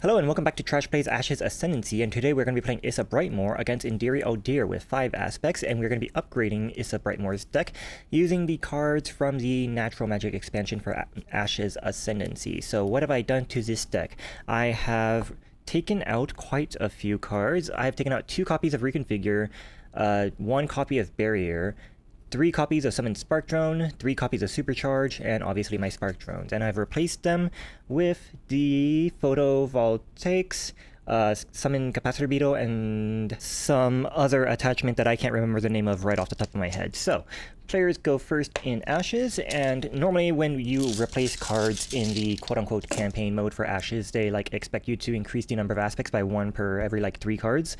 Hello and welcome back to Trash Plays Ashes Ascendancy, and today we're going to be playing Issa Brightmoor against Indiri Aldair with 5 aspects, and we're going to be upgrading Issa Brightmoor's deck using the cards from the Natural Magic expansion for Ashes Ascendancy. So what have I done to this deck? I have taken out quite a few cards. I have taken out 2 copies of Reconfigure, 1 copy of Barrier, 3 copies of Summon Spark Drone, 3 copies of Supercharge, and obviously my Spark Drones. And I've replaced them with the Photovoltaics, Summon Capacitor Beetle, and some other attachment that I can't remember the name of right off the top of my head. So, players go first in Ashes, and normally when you replace cards in the quote-unquote campaign mode for Ashes, they expect you to increase the number of aspects by 1 per every 3 cards.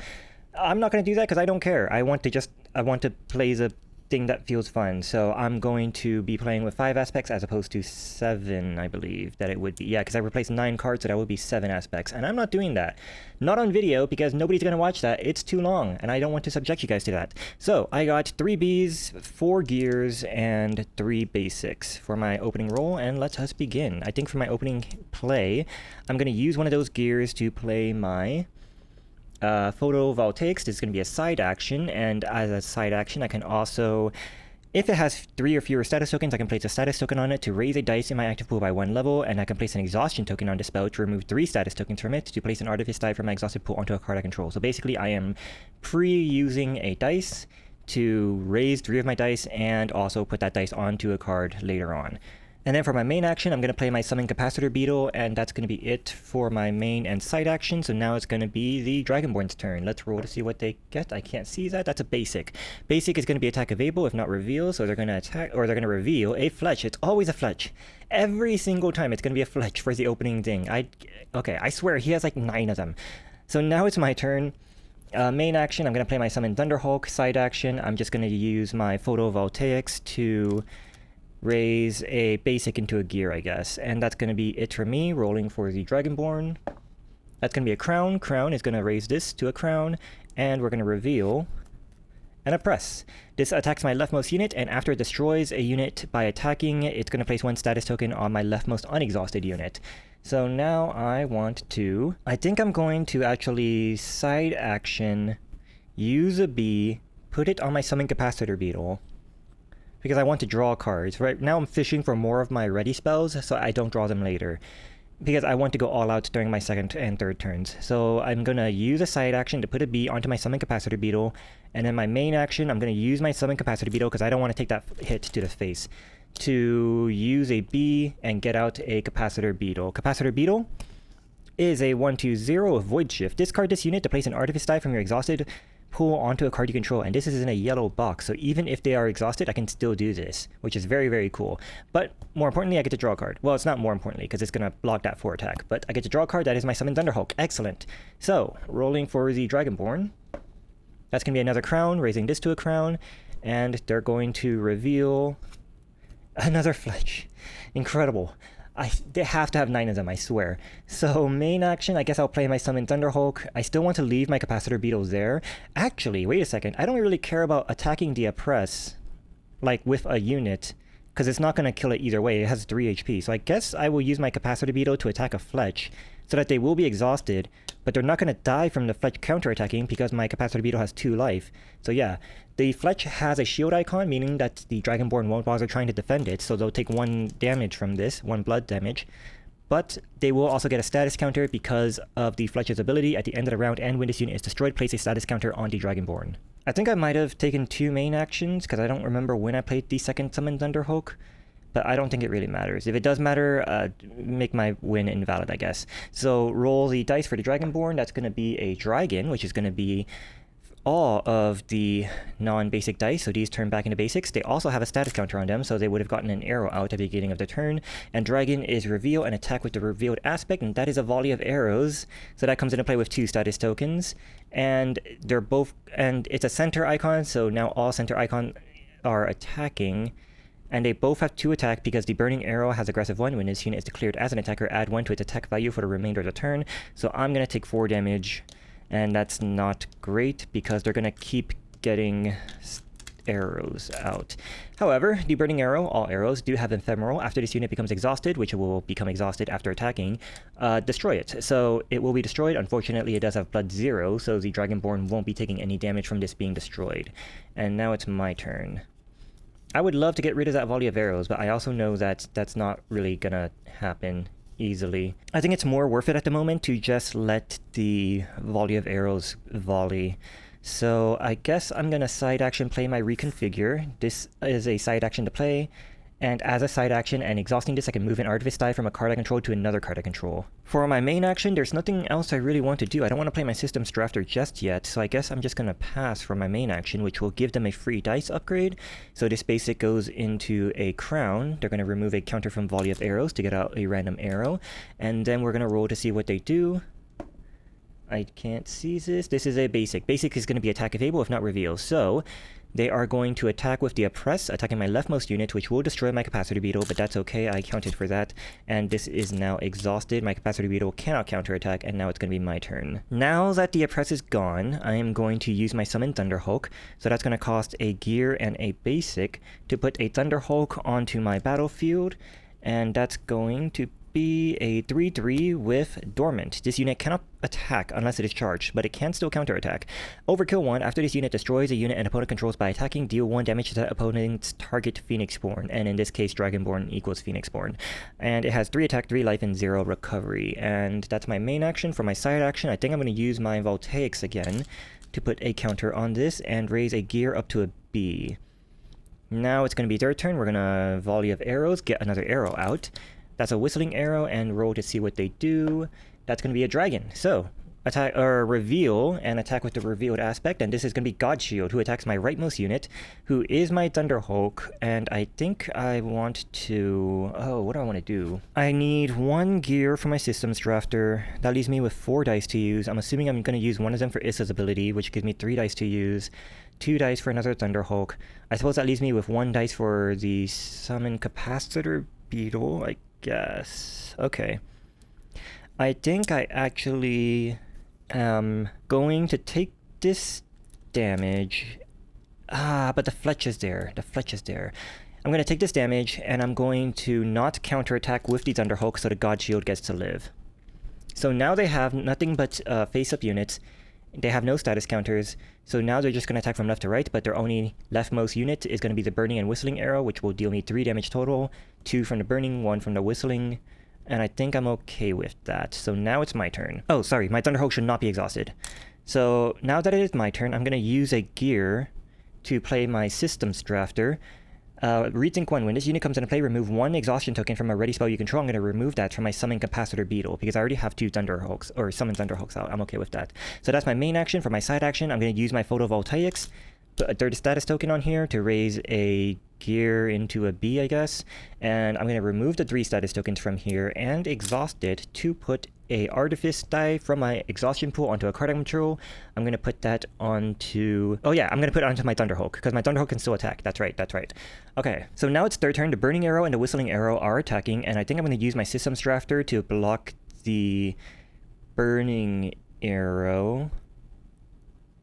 I'm not going to do that because I don't care. I want to play the thing that feels fun. So I'm going to be playing with 5 aspects as opposed to 7, I believe that it would be. Yeah, because I replaced 9 cards, so that would be 7 aspects. And I'm not doing that. Not on video, because nobody's going to watch that. It's too long, and I don't want to subject you guys to that. So I got 3 Bs, 4 Gears, and 3 Basics for my opening roll, and let us begin. I think for my opening play, I'm going to use one of those gears to play my Photovoltaics. This is going to be a side action, and as a side action I can also, if it has 3 or fewer status tokens, I can place a status token on it to raise a dice in my active pool by 1 level, and I can place an exhaustion token on the spell to remove 3 status tokens from it to place an artifice die from my exhausted pool onto a card I control. So basically I am pre-using a dice to raise 3 of my dice and also put that dice onto a card later on. And then for my main action, I'm going to play my Summon Capacitor Beetle, and that's going to be it for my main and side action. So now it's going to be the Dragonborn's turn. Let's roll to see what they get. I can't see that. That's a basic. Basic is going to be attack of Able, if not reveal. So they're going to attack, or they're going to reveal a Fletch. It's always a Fletch. Every single time it's going to be a Fletch for the opening thing. Okay, I swear, he has 9 of them. So now it's my turn. Main action, I'm going to play my Summon Thunderhulk. Side action, I'm just going to use my Photovoltaics to raise a basic into a gear, I guess. And that's going to be it for me, rolling for the Dragonborn. That's going to be a crown. Crown is going to raise this to a crown, and we're going to reveal and oppress. This attacks my leftmost unit, and after it destroys a unit by attacking, it's going to place 1 status token on my leftmost unexhausted unit. So now I think I'm going to actually side action, use a B, put it on my Summon Capacitor Beetle, because I want to draw cards. Right now I'm fishing for more of my ready spells, so I don't draw them later, because I want to go all out during my second and third turns. So I'm going to use a side action to put a B onto my Summon Capacitor Beetle, and then my main action, I'm going to use my Summon Capacitor Beetle, because I don't want to take that hit to the face, to use a B and get out a Capacitor Beetle. Capacitor Beetle is a 1/2/0 Void Shift. Discard this unit to place an artifice die from your exhausted pool onto a card you control, and this is in a yellow box, so even if they are exhausted, I can still do this, which is very, very cool. But more importantly, I get to draw a card. Well, it's not more importantly, because it's going to block that 4 attack, but I get to draw a card. That is my Summon Thunderhulk. Excellent. So, rolling for the Dragonborn. That's going to be another crown, raising this to a crown, and they're going to reveal another Fletch. Incredible. They have to have 9 of them, I swear. So main action, I guess I'll play my Summon Thunderhulk. I still want to leave my Capacitor Beetles there. Actually, wait a second. I don't really care about attacking the Oppress, with a unit, because it's not going to kill it either way. It has 3 HP. So I guess I will use my Capacitor Beetle to attack a Fletch, so that they will be exhausted, but they're not going to die from the Fletch counterattacking because my Capacitor Beetle has 2 life. So yeah, the Fletch has a shield icon, meaning that the Dragonborn won't bother trying to defend it, so they'll take 1 damage from this, 1 blood damage. But they will also get a status counter because of the Fletch's ability at the end of the round, and when this unit is destroyed, place a status counter on the Dragonborn. I think I might have taken 2 main actions, because I don't remember when I played the second Summon Thunderhulk. But I don't think it really matters. If it does matter, make my win invalid, I guess. So roll the dice for the Dragonborn. That's going to be a Dragon, which is going to be all of the non-basic dice. So these turn back into basics. They also have a status counter on them, so they would have gotten an arrow out at the beginning of the turn. And Dragon is reveal and attack with the revealed aspect, and that is a volley of arrows. So that comes into play with 2 status tokens. And they're both, and it's a center icon, so now all center icons are attacking. And they both have 2 attack because the Burning Arrow has aggressive 1. When this unit is declared as an attacker, add 1 to its attack value for the remainder of the turn. So I'm going to take 4 damage, and that's not great because they're going to keep getting arrows out. However, the burning arrow, all arrows, do have ephemeral. After this unit becomes exhausted, which it will become exhausted after attacking, destroy it. So it will be destroyed. Unfortunately, it does have blood 0, so the Dragonborn won't be taking any damage from this being destroyed. And now it's my turn. I would love to get rid of that volley of arrows, but I also know that that's not really gonna happen easily. I think it's more worth it at the moment to just let the volley of arrows volley. So I guess I'm gonna side action play my reconfigure. This is a side action to play, and as a side action and exhausting this, I can move an artifice die from a card I control to another card I control. For my main action, there's nothing else I really want to do. I don't want to play my Systems Drafter just yet, so I guess I'm just gonna pass for my main action, which will give them a free dice upgrade. So this basic goes into a crown. They're gonna remove a counter from volley of arrows to get out a random arrow, and then we're gonna roll to see what they do. I can't see this. This is a basic. Basic is going to be attack if able, if not reveal. So they are going to attack with the oppress, attacking my leftmost unit, which will destroy my capacity beetle, but that's okay. I accounted for that. And this is now exhausted. My capacity beetle cannot counterattack, and now it's going to be my turn. Now that the oppress is gone, I am going to use my summon Thunderhulk. So that's going to cost a gear and a basic to put a Thunderhulk onto my battlefield, and that's going to be a 3/3 with Dormant. This unit cannot attack unless it is charged, but it can still counterattack. Overkill 1. After this unit destroys a unit an opponent controls by attacking, deal 1 damage to that opponent's target Phoenixborn, and in this case Dragonborn equals Phoenixborn. And it has 3 attack, 3 life, and 0 recovery. And that's my main action. For my side action, I think I'm going to use my Voltaics again to put a counter on this and raise a gear up to a B. Now it's going to be their turn. We're going to volley of arrows, get another arrow out. That's a whistling arrow, and roll to see what they do. That's going to be a dragon. So, attack or reveal and attack with the revealed aspect, and this is going to be God Shield, who attacks my rightmost unit, who is my Thunderhulk, and I think I want to... Oh, what do I want to do? I need 1 gear for my Systems Drafter. That leaves me with 4 dice to use. I'm assuming I'm going to use one of them for Issa's ability, which gives me 3 dice to use. 2 dice for another Thunderhulk. I suppose that leaves me with 1 dice for the Summon Capacitor Beetle, I guess. Okay. I think I actually am going to take this damage. But the Fletch is there. The Fletch is there. I'm going to take this damage, and I'm going to not counterattack with the Thunderhulk so the God Shield gets to live. So now they have nothing but face-up units. They have no status counters, so now they're just going to attack from left to right, but their only leftmost unit is going to be the Burning and Whistling Arrow, which will deal me 3 damage total, 2 from the Burning, 1 from the Whistling, and I think I'm okay with that. So now it's my turn. Oh, sorry, my Thunderhulk should not be exhausted. So now that it is my turn, I'm going to use a gear to play my Systems Drafter. Rethink 1. When this unit comes into play, remove 1 exhaustion token from a ready spell you control. I'm going to remove that from my Summon Capacitor Beetle, because I already have 2 Thunderhulks, or Summon Thunderhulks out. I'm okay with that. So that's my main action. For my side action, I'm going to use my Photovoltaics, put a third status token on here to raise a gear into a B, I guess. And I'm going to remove the 3 status tokens from here and exhaust it to put a Artifice die from my exhaustion pool onto a card I control. I'm going to put that onto... Oh yeah, I'm going to put it onto my Thunderhulk, because my Thunderhulk can still attack. That's right, that's right. Okay, so now it's their turn. The Burning Arrow and the Whistling Arrow are attacking, and I think I'm going to use my Systems Drafter to block the Burning Arrow.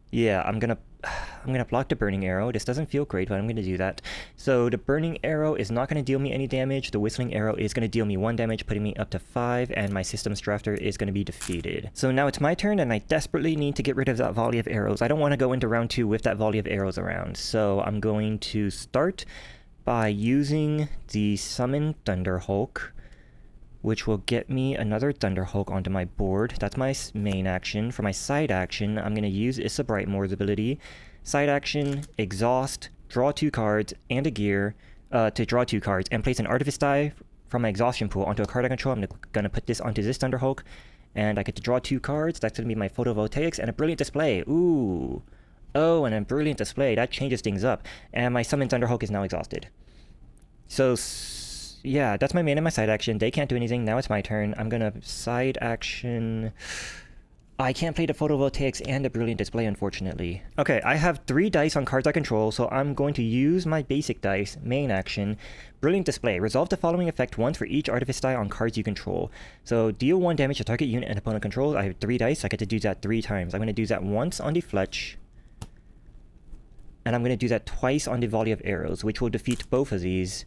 Yeah, I'm gonna block the Burning Arrow. This doesn't feel great, but I'm gonna do that. So the Burning Arrow is not gonna deal me any damage. The Whistling Arrow is gonna deal me 1 damage, putting me up to 5, and my Systems Drafter is gonna be defeated. So now it's my turn, and I desperately need to get rid of that volley of arrows. I don't want to go into round 2 with that volley of arrows around. So I'm going to start by using the Summon Thunderhulk, which will get me another Thunderhulk onto my board. That's my main action. For my side action, I'm going to use Issa Brightmore's ability. Side action, exhaust, draw 2 cards, and a gear to draw 2 cards, and place an Artifice die from my exhaustion pool onto a card I control. I'm going to put this onto this Thunderhulk, and I get to draw 2 cards. That's going to be my Photovoltaics, and a Brilliant Display. Ooh. Oh, and a Brilliant Display. That changes things up. And my Summon Thunderhulk is now exhausted. So... yeah, that's my main and my side action. They can't do anything. Now it's my turn. I'm gonna side action... I can't play the Photovoltaics and the Brilliant Display, unfortunately. Okay, I have 3 dice on cards I control, so I'm going to use my basic dice, main action, Brilliant Display. Resolve the following effect once for each Artifice die on cards you control. So deal 1 damage to target unit and opponent controls. I have 3 dice. I get to do that 3 times. I'm going to do that once on the Fletch. And I'm going to do that twice on the volley of arrows, which will defeat both of these,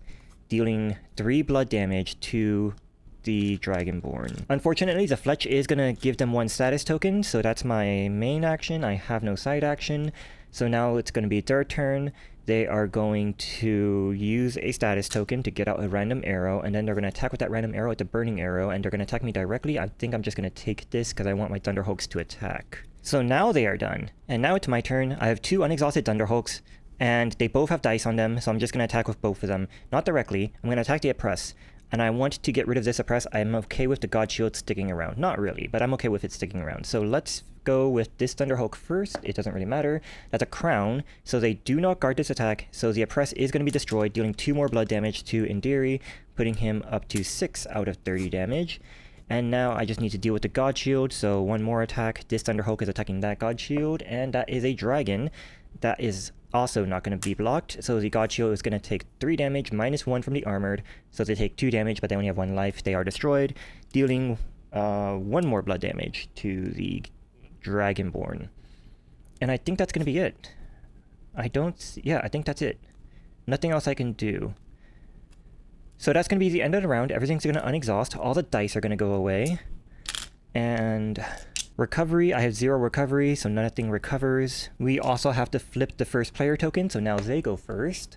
dealing 3 blood damage to the Dragonborn. Unfortunately, the Fletch is going to give them 1 status token, so that's my main action. I have no side action. So now it's going to be their turn. They are going to use a status token to get out a random arrow, and then they're going to attack with that random arrow at the burning arrow, and they're going to attack me directly. I think I'm just going to take this because I want my Thunderhawks to attack. So now they are done. And now it's my turn. I have 2 unexhausted Thunderhawks, and they both have dice on them, so I'm just going to attack with both of them. Not directly. I'm going to attack the Oppress. And I want to get rid of this Oppress. I'm okay with the God Shield sticking around. Not really, but I'm okay with it sticking around. So let's go with this Thunderhawk first. It doesn't really matter. That's a crown, so they do not guard this attack. So the Oppress is going to be destroyed, dealing 2 more blood damage to Indiri, putting him up to 6 out of 30 damage. And now I just need to deal with the God Shield, so 1 more attack. This Thunderhawk is attacking that God Shield, and that is a dragon. That is also not going to be blocked, so the God Shield is going to take 3 damage, minus 1 from the armored, so they take 2 damage, but they only have 1 life. They are destroyed, dealing 1 more blood damage to the Dragonborn. And I think that's going to be it. I think that's it. Nothing else I can do. So that's going to be the end of the round. Everything's going to unexhaust. All the dice are going to go away. And recovery, I have 0 recovery, so nothing recovers. We also have to flip the first player token, so now they go first,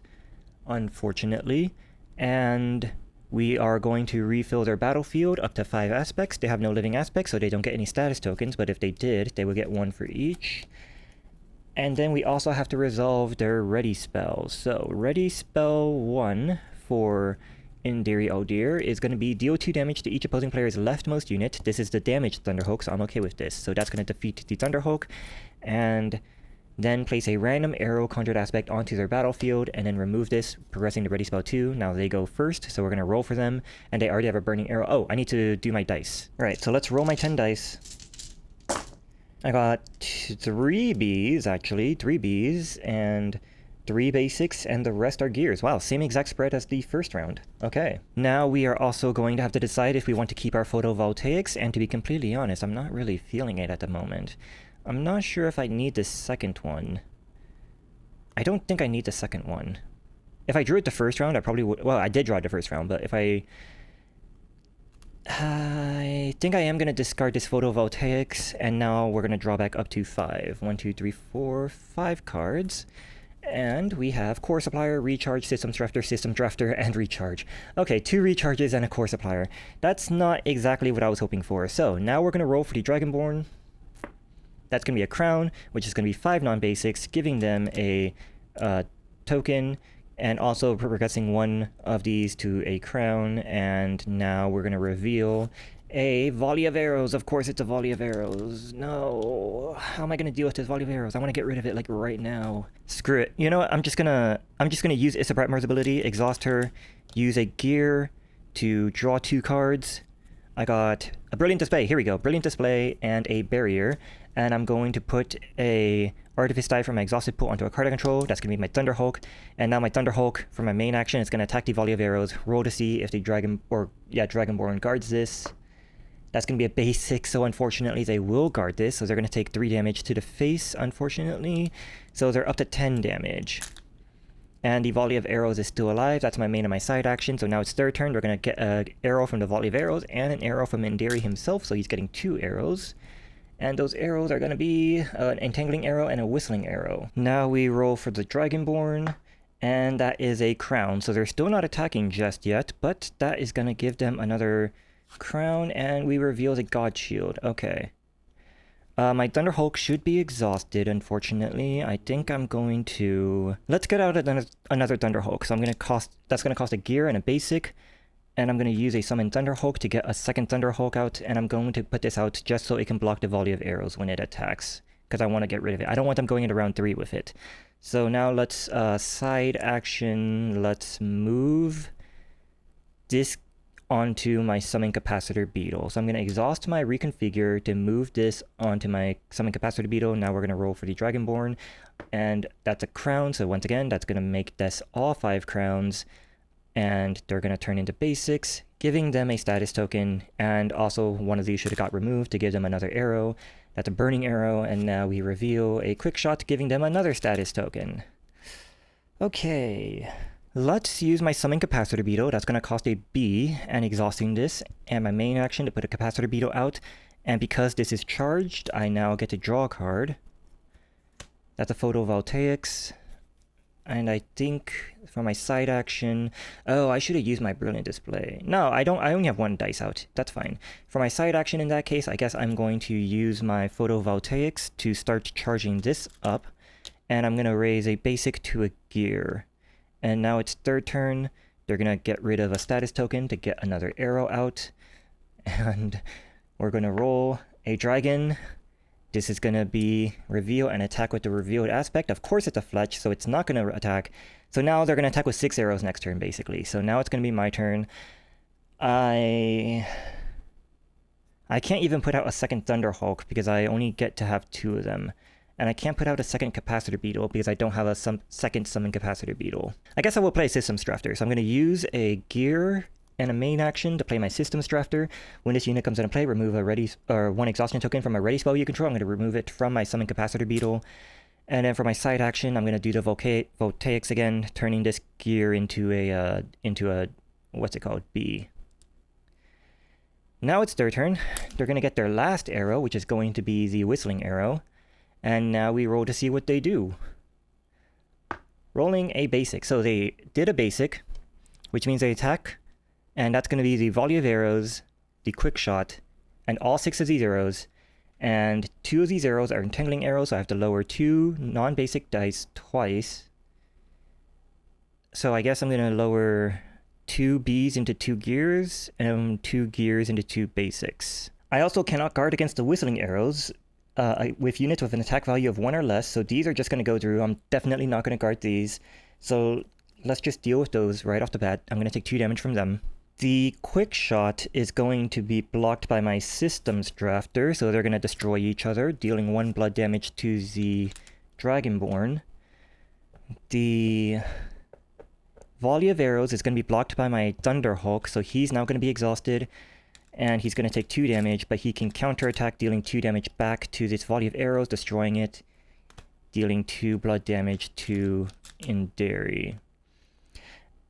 unfortunately. And we are going to refill their battlefield up to 5 aspects. They have no living aspects, so they don't get any status tokens, but if they did, they would get 1 for each. And then we also have to resolve their ready spells. So ready spell 1 for Indiri Aldair is going to be deal 2 damage to each opposing player's leftmost unit. This is the damaged Thunderhawk, so I'm okay with this. So that's going to defeat the Thunderhawk, and then place a random arrow conjured aspect onto their battlefield, and then remove this, progressing to ready spell 2. Now they go first, so we're going to roll for them, and they already have a burning arrow. Oh, I need to do my dice. Alright, so let's roll my 10 dice. I got 3 Bs, actually. 3 Bs, and 3 basics, and the rest are gears. Wow, same exact spread as the first round. Okay. Now we are also going to have to decide if we want to keep our photovoltaics, and to be completely honest, I'm not really feeling it at the moment. I'm not sure if I need the second one. I don't think I need the second one. If I drew it the first round, I probably would... Well, I did draw it the first round, but if I think I am going to discard this photovoltaics, and now we're going to draw back up to 5. 1, 2, 3, 4, 5 cards. And we have Core Supplier, Recharge, Systems Drafter, and Recharge. Okay, 2 Recharges and a Core Supplier. That's not exactly what I was hoping for. So, now we're going to roll for the Dragonborn. That's going to be a Crown, which is going to be 5 non-basics, giving them a token, and also progressing 1 of these to a Crown. And now we're going to reveal a volley of arrows. Of course it's a volley of arrows. No. How am I going to deal with this volley of arrows? I want to get rid of it like right now. Screw it. You know what? I'm just going to use Issa Bratmar's ability, exhaust her, use a gear to draw 2 cards. I got a Brilliant Display. Here we go. Brilliant Display and a Barrier. And I'm going to put a Artifice die from my exhausted pool onto a card I control. That's going to be my Thunderhawk. And now my Thunderhawk, for my main action, is going to attack the volley of arrows. Roll to see if the Dragonborn guards this. That's going to be a basic, so unfortunately they will guard this, so they're going to take 3 damage to the face, unfortunately. So they're up to 10 damage. And the volley of arrows is still alive. That's my main and my side action, so now it's their turn. They're going to get an arrow from the volley of arrows and an arrow from Indiri himself, so he's getting 2 arrows. And those arrows are going to be an entangling arrow and a whistling arrow. Now we roll for the Dragonborn, and that is a crown. So they're still not attacking just yet, but that is going to give them another crown, and we reveal the God Shield. Okay. My Thunderhawk should be exhausted, unfortunately. I think I'm going to... Let's get out another Thunderhawk. So that's going to cost a gear and a basic. And I'm going to use a Summon Thunderhawk to get a second Thunderhawk out. And I'm going to put this out just so it can block the volley of arrows when it attacks, because I want to get rid of it. I don't want them going into round 3 with it. So now let's side action. Let's move this onto my Summon Capacitor Beetle. So I'm going to exhaust my Reconfigure to move this onto my Summon Capacitor Beetle. Now we're going to roll for the Dragonborn. And that's a crown. So once again, that's going to make this all 5 crowns. And they're going to turn into basics, giving them a status token. And also one of these should have got removed to give them another arrow. That's a burning arrow. And now we reveal a quick shot, giving them another status token. Okay, let's use my Summon Capacitor Beetle. That's going to cost a B and exhausting this, and my main action to put a Capacitor Beetle out. And because this is charged, I now get to draw a card. That's a Photovoltaics. And I think for my side action... Oh, I should have used my Brilliant Display. No, I don't. I only have one dice out. That's fine. For my side action in that case, I guess I'm going to use my Photovoltaics to start charging this up. And I'm going to raise a basic to a gear. And now it's third turn. They're going to get rid of a status token to get another arrow out. And we're going to roll a dragon. This is going to be reveal and attack with the revealed aspect. Of course it's a fletch, so it's not going to attack. So now they're going to attack with 6 arrows next turn, basically. So now it's going to be my turn. I can't even put out a second Thunderhawk because I only get to have 2 of them. And I can't put out a second Capacitor Beetle because I don't have a second Summon Capacitor Beetle. I guess I will play Systems Drafter. So I'm going to use a gear and a main action to play my Systems Drafter. When this unit comes into play, remove a one exhaustion token from a ready spell you control. I'm going to remove it from my Summon Capacitor Beetle. And then for my side action, I'm going to do the Voltaics again, turning this gear into a what's it called? B. Now it's their turn. They're going to get their last arrow, which is going to be the Whistling Arrow. And now we roll to see what they do. Rolling a basic. So they did a basic, which means they attack. And that's going to be the volley of arrows, the quick shot, and all 6 of these arrows. And 2 of these arrows are entangling arrows, so I have to lower 2 non-basic dice twice. So I guess I'm going to lower 2 Bs into 2 gears, and 2 gears into 2 basics. I also cannot guard against the whistling arrows with units with an attack value of 1 or less, so these are just going to go through. I'm definitely not going to guard these. So let's just deal with those right off the bat. I'm going to take 2 damage from them. The quick shot is going to be blocked by my Systems Drafter, so they're going to destroy each other, dealing 1 blood damage to the Dragonborn. The volley of arrows is going to be blocked by my Thunderhawk, so he's now going to be exhausted, and he's going to take 2 damage, but he can counterattack, dealing 2 damage back to this volley of arrows, destroying it, dealing 2 blood damage to Indiri.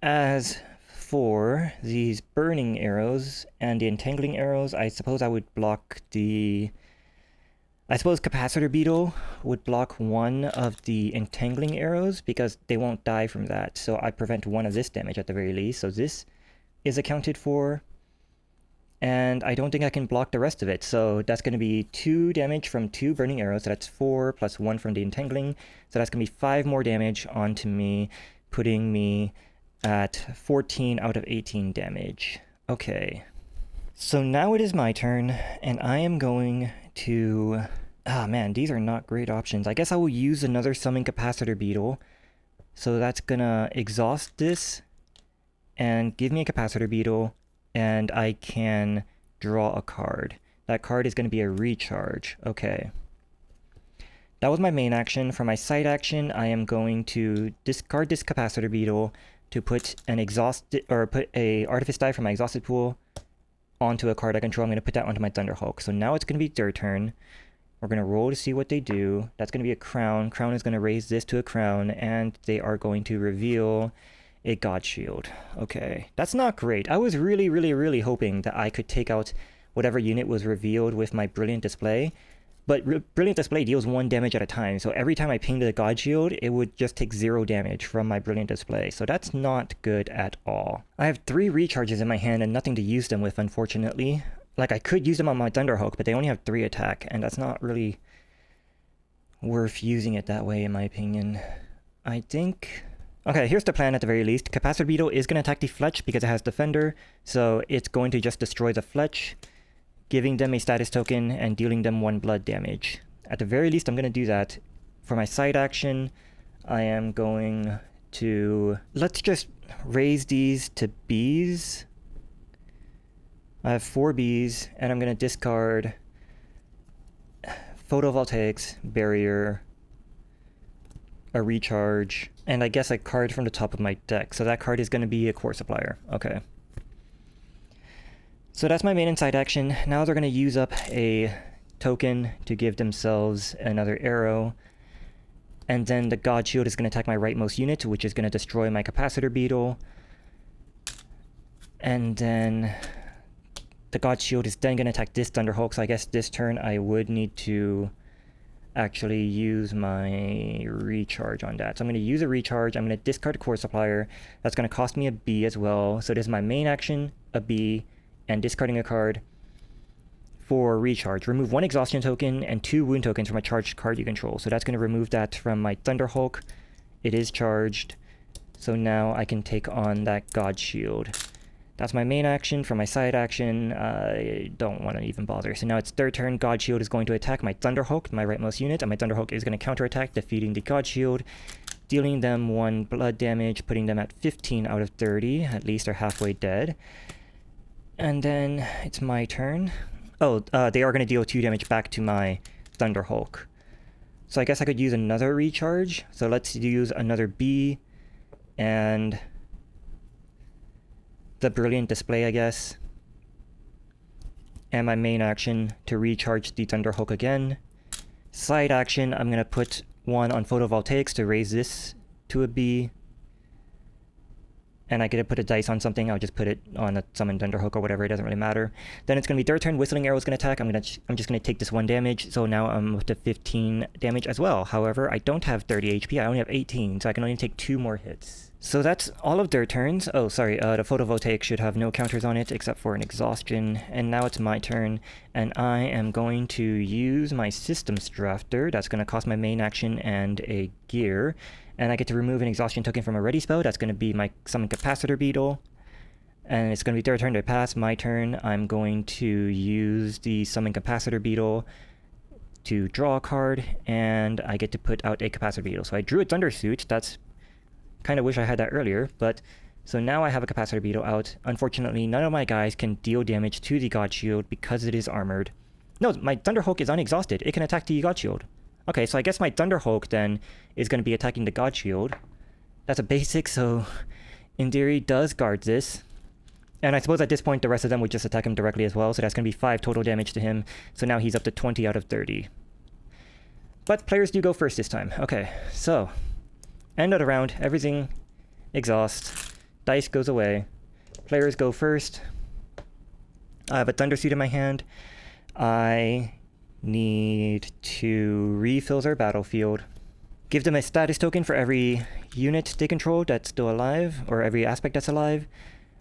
As for these burning arrows and the entangling arrows, I suppose I would block the... I suppose Capacitor Beetle would block 1 of the entangling arrows because they won't die from that. So I prevent 1 of this damage at the very least. So this is accounted for. And I don't think I can block the rest of it. So that's going to be 2 damage from 2 burning arrows. So that's 4 plus 1 from the entangling. So that's going to be 5 more damage onto me, putting me at 14 out of 18 damage. Okay. So now it is my turn, and I am going to... Ah, man, these are not great options. I guess I will use another Summon Capacitor Beetle. So that's gonna exhaust this, and give me a Capacitor Beetle, and I can draw a card. That card is gonna be a recharge. Okay. That was my main action. For my side action, I am going to discard this Capacitor Beetle to put an put a Artifice die from my exhausted pool onto a card I control. I'm going to put that onto my Thunderhawk. So now it's going to be their turn. We're going to roll to see what they do. That's going to be a crown. Crown is going to raise this to a crown, and they are going to reveal a God Shield. Okay, that's not great. I was really, really, really hoping that I could take out whatever unit was revealed with my Brilliant Display. But Brilliant Display deals 1 damage at a time, so every time I pinged the God Shield, it would just take 0 damage from my Brilliant Display, so that's not good at all. I have 3 recharges in my hand and nothing to use them with, unfortunately. Like, I could use them on my Thunderhawk, but they only have 3 attack, and that's not really worth using it that way, in my opinion. I think... Okay, here's the plan at the very least. Capacitor Beetle is going to attack the Fletch because it has Defender, so it's going to just destroy the Fletch, giving them a status token and dealing them 1 blood damage. At the very least, I'm going to do that. For my side action, I am going to... Let's just raise these to Bs. I have 4 Bs, and I'm going to discard Photovoltaics, Barrier, a Recharge, and I guess a card from the top of my deck. So that card is going to be a Core Supplier. Okay. So that's my main and side action. Now they're going to use up a token to give themselves another arrow. And then the God Shield is going to attack my rightmost unit, which is going to destroy my Capacitor Beetle. And then the God Shield is then going to attack this Thunderhulk, so I guess this turn I would need to actually use my recharge on that. So I'm going to use a recharge. I'm going to discard a Core Supplier. That's going to cost me a B as well. So this is my main action, a B, and discarding a card for recharge. Remove 1 exhaustion token and 2 wound tokens from a charged card you control. So that's going to remove that from my Thunderhulk. It is charged. So now I can take on that God Shield. That's my main action. For my side action, I don't want to even bother. So now it's third turn. God Shield is going to attack my Thunderhulk, my rightmost unit, and my Thunderhulk is going to counterattack, defeating the God Shield, dealing them 1 blood damage, putting them at 15 out of 30. At least they're halfway dead. And then it's my turn. Oh, they are going to deal 2 damage back to my Thunderhulk. So I guess I could use another recharge. So let's use another B and the Brilliant Display, I guess. And my main action to recharge the Thunderhulk again. Side action, I'm going to put 1 on Photovoltaics to raise this to a B. And I get to put a dice on something, I'll just put it on a Summon Thunderhulk or whatever, it doesn't really matter. Then it's going to be third turn, Whistling Arrow is going to attack. I'm just going to take this 1 damage, so now I'm up to 15 damage as well. However, I don't have 30 HP, I only have 18, so I can only take 2 more hits. So that's all of their turns. Oh, sorry, the Photovoltaic should have no counters on it except for an Exhaustion. And now it's my turn, and I am going to use my Systems Drafter. That's going to cost my main action and a gear. And I get to remove an Exhaustion token from a ready spell. That's going to be my Summon Capacitor Beetle. And it's going to be their turn to pass. My turn, I'm going to use the Summon Capacitor Beetle to draw a card, and I get to put out a Capacitor Beetle. So I drew a Thundersuit. That's kind of wish I had that earlier, but so now I have a Capacitor Beetle out. Unfortunately, none of my guys can deal damage to the God Shield because it is armored. No, my Thunderhulk is unexhausted. It can attack the God Shield. Okay, so I guess my Thunderhulk then is going to be attacking the God Shield. That's a basic, so Indiri does guard this. And I suppose at this point the rest of them would just attack him directly as well, so that's going to be 5 total damage to him. So now he's up to 20 out of 30. But players do go first this time. Okay, so end of the round, everything exhaust, dice goes away, players go first. I have a Thundersuit in my hand. I need to refill their battlefield. Give them a status token for every unit they control that's still alive, or every aspect that's alive.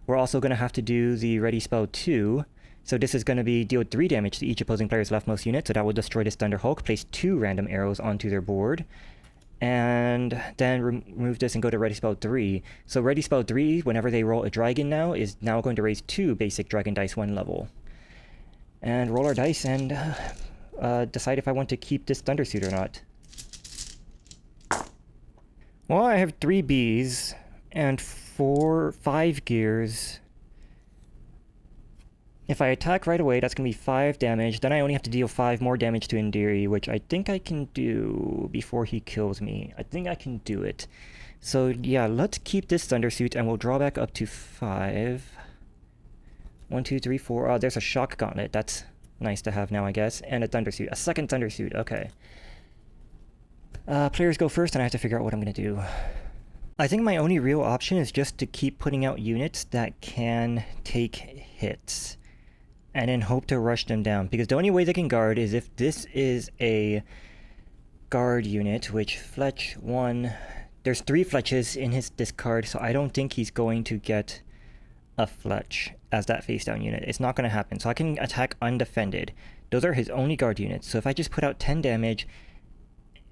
We're also going to have to do the ready spell 2. So this is going to be deal 3 damage to each opposing player's leftmost unit, so that will destroy this Thunderhulk. Place 2 random arrows onto their board. And then remove this and go to Ready Spell 3. So Ready Spell 3, whenever they roll a dragon now, is now going to raise 2 basic dragon dice 1 level. And roll our dice and decide if I want to keep this Thundersuit or not. Well, I have 3 Bs and 5 gears. If I attack right away, that's going to be 5 damage. Then I only have to deal 5 more damage to Indiri, which I think I can do before he kills me. I think I can do it. So yeah, let's keep this Thundersuit and we'll draw back up to 5. 1, 2, 3, 4. Oh, there's a Shock Gauntlet. That's nice to have now, I guess. And a Thundersuit. A second Thundersuit. Okay. Players go first and I have to figure out what I'm going to do. I think my only real option is just to keep putting out units that can take hits. And then hope to rush them down. Because the only way they can guard is if this is a guard unit, which Fletch 1... There's 3 Fletches in his discard, so I don't think he's going to get a Fletch as that face down unit. It's not going to happen. So I can attack undefended. Those are his only guard units. So if I just put out 10 damage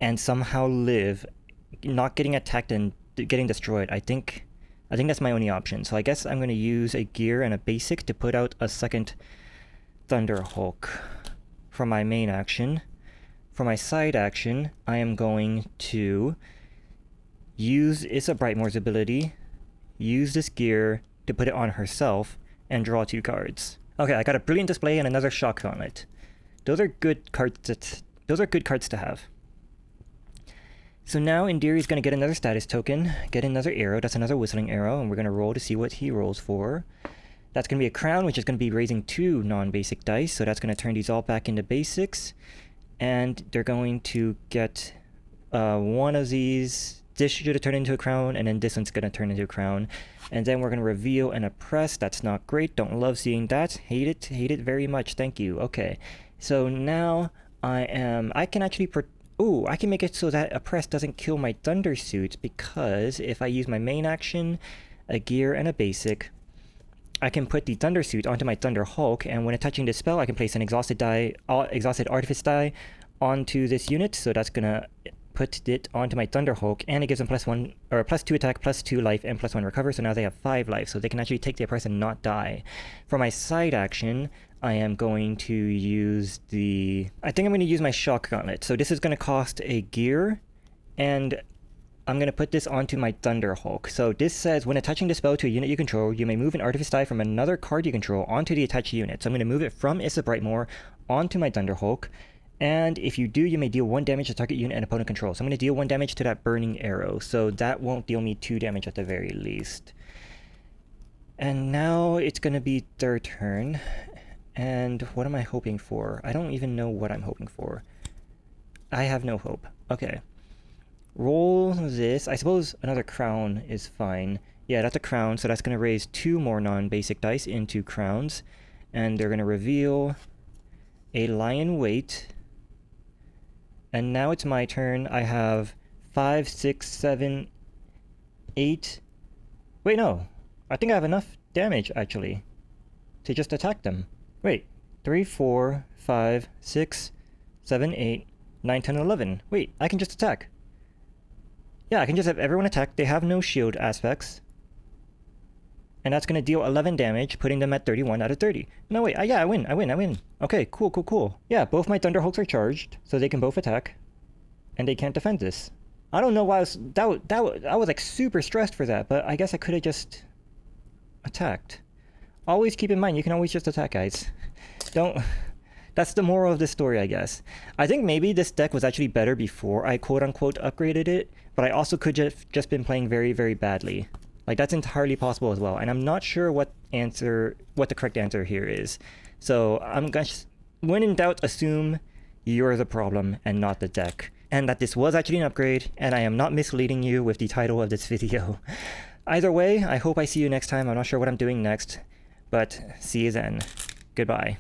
and somehow live, not getting attacked and getting destroyed, I think that's my only option. So I guess I'm going to use a gear and a basic to put out a second Thunderhulk for my main action. For my side action, I am going to use Issa Brightmore's ability, use this gear to put it on herself, and draw 2 cards. Okay, I got a Brilliant Display and another Shock Gauntlet. Those are good cards to have. So now Indiri's going to get another status token, get another arrow, that's another Whistling Arrow, and we're going to roll to see what he rolls for. That's going to be a Crown, which is going to be raising 2 non-basic dice, so that's going to turn these all back into basics. And they're going to get one of these. This should turn into a crown, and then this one's gonna turn into a crown. And then we're gonna reveal and oppress. That's not great. Don't love seeing that. Hate it very much. Thank you. Okay. So now I can actually I can make it so that oppress doesn't kill my thunder suits, because if I use my main action, a gear, and a basic, I can put the thunder suit onto my thunder hulk, and when attaching this spell, I can place an exhausted artifice die onto this unit. So that's gonna put it onto my thunder hulk, and it gives them +1 or +2 attack, +2 life, and +1 recover. So now they have 5 life, so they can actually take the oppress and not die. For my side action, I am going to use I think I'm going to use my shock gauntlet. So this is going to cost a gear, and I'm going to put this onto my thunder hulk. So this says, when attaching the spell to a unit you control, you may move an artifice die from another card you control onto the attached unit. So I'm going to move it from Issa Brightmoor onto my thunder hulk. And if you do, you may deal 1 damage to target unit and opponent control. So I'm going to deal 1 damage to that burning arrow. So that won't deal me 2 damage at the very least. And now it's going to be their turn. And what am I hoping for? I don't even know what I'm hoping for. I have no hope. Okay. Roll this. I suppose another crown is fine. Yeah, that's a crown. So that's going to raise 2 more non-basic dice into crowns. And they're going to reveal a lion weight. And now it's my turn. I have 5, 6, 7, 8. Wait, no. I think I have enough damage, actually, to just attack them. Wait. 3, 4, 5, 6, 7, 8, 9, 10, 11. Wait, I can just attack. Yeah, I can just have everyone attack. They have no shield aspects. And that's going to deal 11 damage, putting them at 31 out of 30. No, wait. Yeah, I win. Okay, cool. Yeah, both my Thunder Hulks are charged, so they can both attack. And they can't defend this. I don't know why I was like super stressed for that, but I guess I could have just attacked. Always keep in mind, you can always just attack, guys. That's the moral of this story, I guess. I think maybe this deck was actually better before I quote-unquote upgraded it, but I also could just been playing very, very badly. Like, that's entirely possible as well, and I'm not sure what the correct answer here is. So I'm gonna, when in doubt, assume you're the problem and not the deck, and that this was actually an upgrade, and I am not misleading you with the title of this video. Either way, I hope I see you next time. I'm not sure what I'm doing next, but see you then. Goodbye.